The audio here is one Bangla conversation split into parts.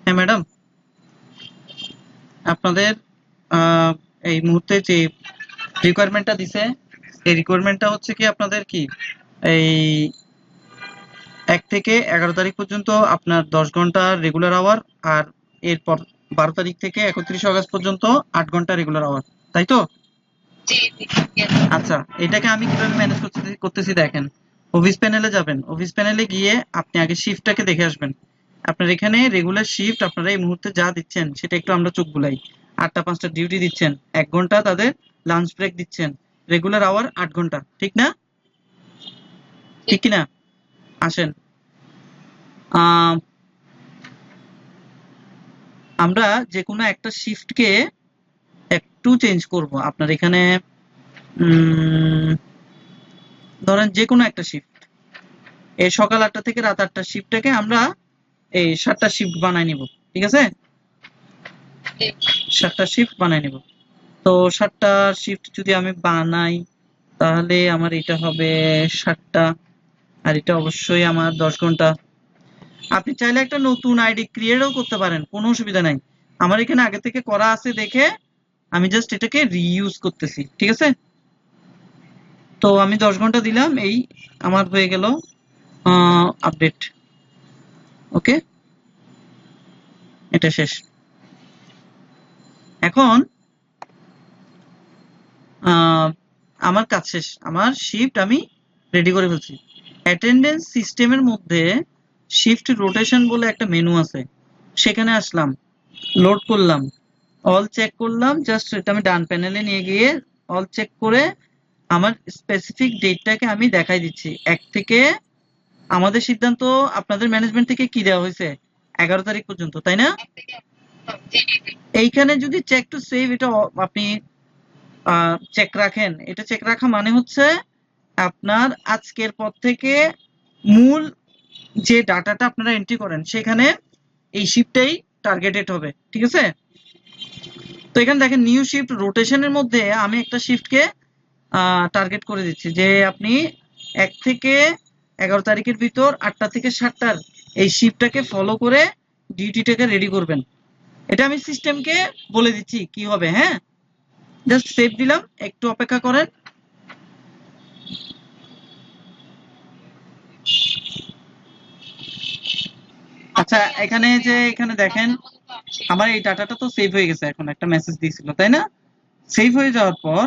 হ্যাঁ ম্যাডাম, আপনাদের আহ, এই মুহূর্তে যে রিকোয়ারমেন্টটা দিছে, এই রিকোয়ারমেন্টটা হচ্ছে কি আপনাদের কি এই 1 থেকে 11 তারিখ পর্যন্ত আপনার 10 ঘন্টা রেগুলার আওয়ার, আর এরপর 12 তারিখ থেকে 31 আগস্ট পর্যন্ত 8 ঘন্টা রেগুলার আওয়ার, তাই তো? আচ্ছা, এটাকে আমি কিভাবে ম্যানেজ করতেছি দেখেন। অফিস প্যানেলে যাবেন, অফিস প্যানেলে গিয়ে আপনি আগে শিফটটাকে দেখে আসবেন। আপনার এখানে রেগুলার শিফট আপনারা এই মুহূর্তে যা দিচ্ছেন সেটা একটু আমরা চোখ বুলাই। 8টা 5টা ডিউটি দিচ্ছেন, 1 ঘন্টা তাদের লাঞ্চ ব্রেক দিচ্ছেন, রেগুলার আওয়ার 8 ঘন্টা, ঠিক না? ঠিক কিনা? আসেন, আহ, আমরা যে কোনো একটা শিফটকে একটু চেঞ্জ করব। আপনার এখানে ধরেন যে কোনো একটা শিফট, এই সকাল 8টা থেকে রাত 8টা শিফটটাকে আমরা এই 7টা শিফট বানাই নিব, ঠিক আছে? 7টা শিফট বানাই নিব। তো 7টা শিফট যদি আমি বানাই, তাহলে আমার এটা হবে 7টা, আর এটা অবশ্যই আমার 10 ঘন্টা। আপনি চাইলে একটা নতুন আইডি ক্রিয়েটও করতে পারেন, কোনো অসুবিধা নাই। আমার এখানে আগে থেকে করা আছে দেখে আমি জাস্ট এটাকে রিইউজ করতেছি, ঠিক আছে? তো আমি 10 ঘন্টা দিলাম, এই আমার হয়ে গেল আপডেট। ওকে, এটা শেষ। এখন আমার কাজ শেষ, আমার শিফট আমি রেডি করে ফেলছি। অ্যাটেন্ডেন্স সিস্টেমের মধ্যে শিফট রোটেশন বলে একটা মেনু আছে, সেখানে আসলাম, লোড করলাম, অল চেক করলাম, জাস্ট এটা আমি ডান প্যানেলে নিয়ে গিয়ে অল চেক করে আমার স্পেসিফিক ডেটটাকে আমি দেখাই দিচ্ছি। 1 থেকে আমাদের সিদ্ধান্ত আপনাদের ম্যানেজমেন্ট থেকে কি দেওয়া হয়েছে, 11 তারিখ পর্যন্ত, তাই না? এইখানে যদি চেক টু সেভ এটা আপনি চেক রাখেন, এটা চেক রাখা মানে হচ্ছে আপনার আজকের পর থেকে মূল যে ডাটাটা আপনারা এন্ট্রি করেন সেখানে এই শিফটটাই টার্গেটেড হবে, ঠিক আছে? তো এখানে দেখেন নিউ শিফট রোটেশনের মধ্যে আমি একটা শিফটকে টার্গেট করে দিচ্ছি যে আপনি 1 থেকে 11 তারিখের ভিতর 8টা থেকে 7টার এই শিফটটাকে ফলো করে ডিউটিটাকে রেডি করবেন। এটা আমি সিস্টেমকে বলে দিচ্ছি কি হবে। হ্যাঁ, জাস্ট সেভ দিলাম, একটু অপেক্ষা করেন। আচ্ছা, এখানে দেখেন আমার এই ডাটাটা তো সেভ হয়ে গেছে, এখন একটা মেসেজ দিয়েছিল, তাই না? সেভ হয়ে যাওয়ার পর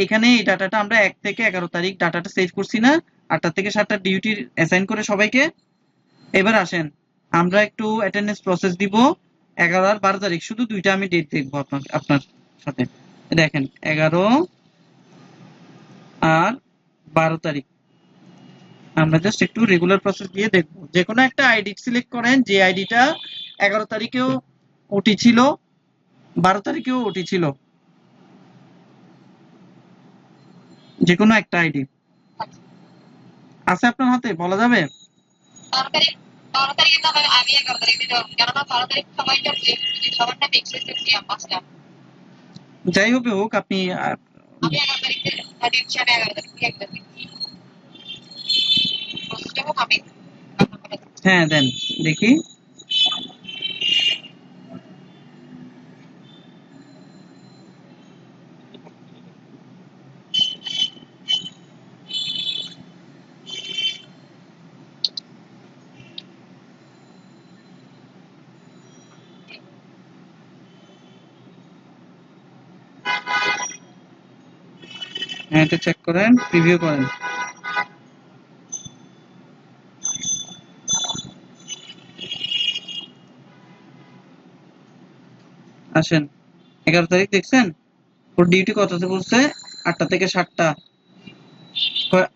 এখানে এই ডাটাটা আমরা 1 থেকে 11 তারিখ ডাটাটা সেভ করছি না, 8টা থেকে 7টা ডিউটি অ্যাসাইন করে সবাইকে। এবার আসেন, আমরা একটু অ্যাটেন্ডেন্স প্রসেস দিব 11 আর 12 তারিখ, শুধু দুইটা আমি ডেট দেখবো আপনার সাথে। দেখেন 11 আর 12 তারিখ আমরা জাস্ট একটু রেগুলার প্রসেস দিয়ে দেখবো। যে কোনো একটা আইডি সিলেক্ট করেন, যে আইডিটা 11 তারিখেও ওটি ছিল, 12 তারিখেও ওটি ছিল, যে কোনো একটা আইডি আছে আপনার হাতে, বলা যাবে? যাই হবে হোক, আপনি হ্যাঁ দেন, দেখি। হ্যাঁ, এটা চেক করেন, প্রিভিউ করেন। আসেন, 11 তারিখ দেখছেন, ওর ডিউটি কততে বলছে? 8টা থেকে 7টা,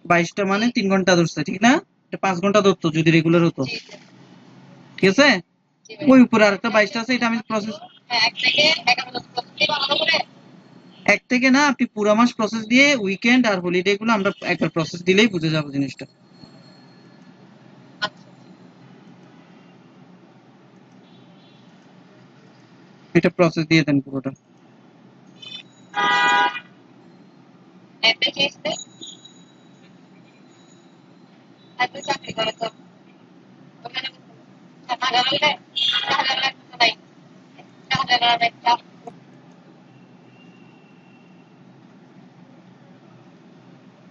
22টা মানে 3 ঘন্টা ধরছে, ঠিক না? এটা 5 ঘন্টা ধরতো যদি রেগুলার হতো, ঠিক আছে? ওই উপরে আরেকটা 22টা আছে, এটা আমি প্রসেস 1 থেকে না, আপনি পুরো মাস প্রসেস দিয়ে উইকেন্ড আর হলিডে গুলো আমরা একবার প্রসেস দিলেই বুঝে যাবো জিনিসটা। এটা প্রসেস দিয়ে দেন পুরোটা।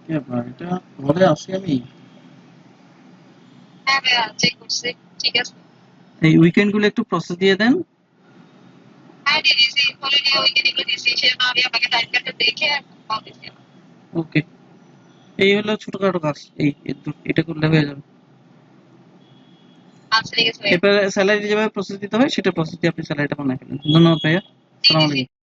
কি ব্যাপার, এটা ঘরে আসি আমি এই উইকেন্ড গুলো একটু প্রসেস দিয়ে দেন। ওকে, এই হলো ছোটখাটো কাজ, এটা করলে হয়ে যাবে। এরপরে স্যালারি যেভাবে প্রসেস দিতে হয় সেটা প্রসেস দিয়ে আপনি স্যালারিটা বানাই ফেলেন। ধন্যবাদ ভাইয়া, সালাম আলাইকুম।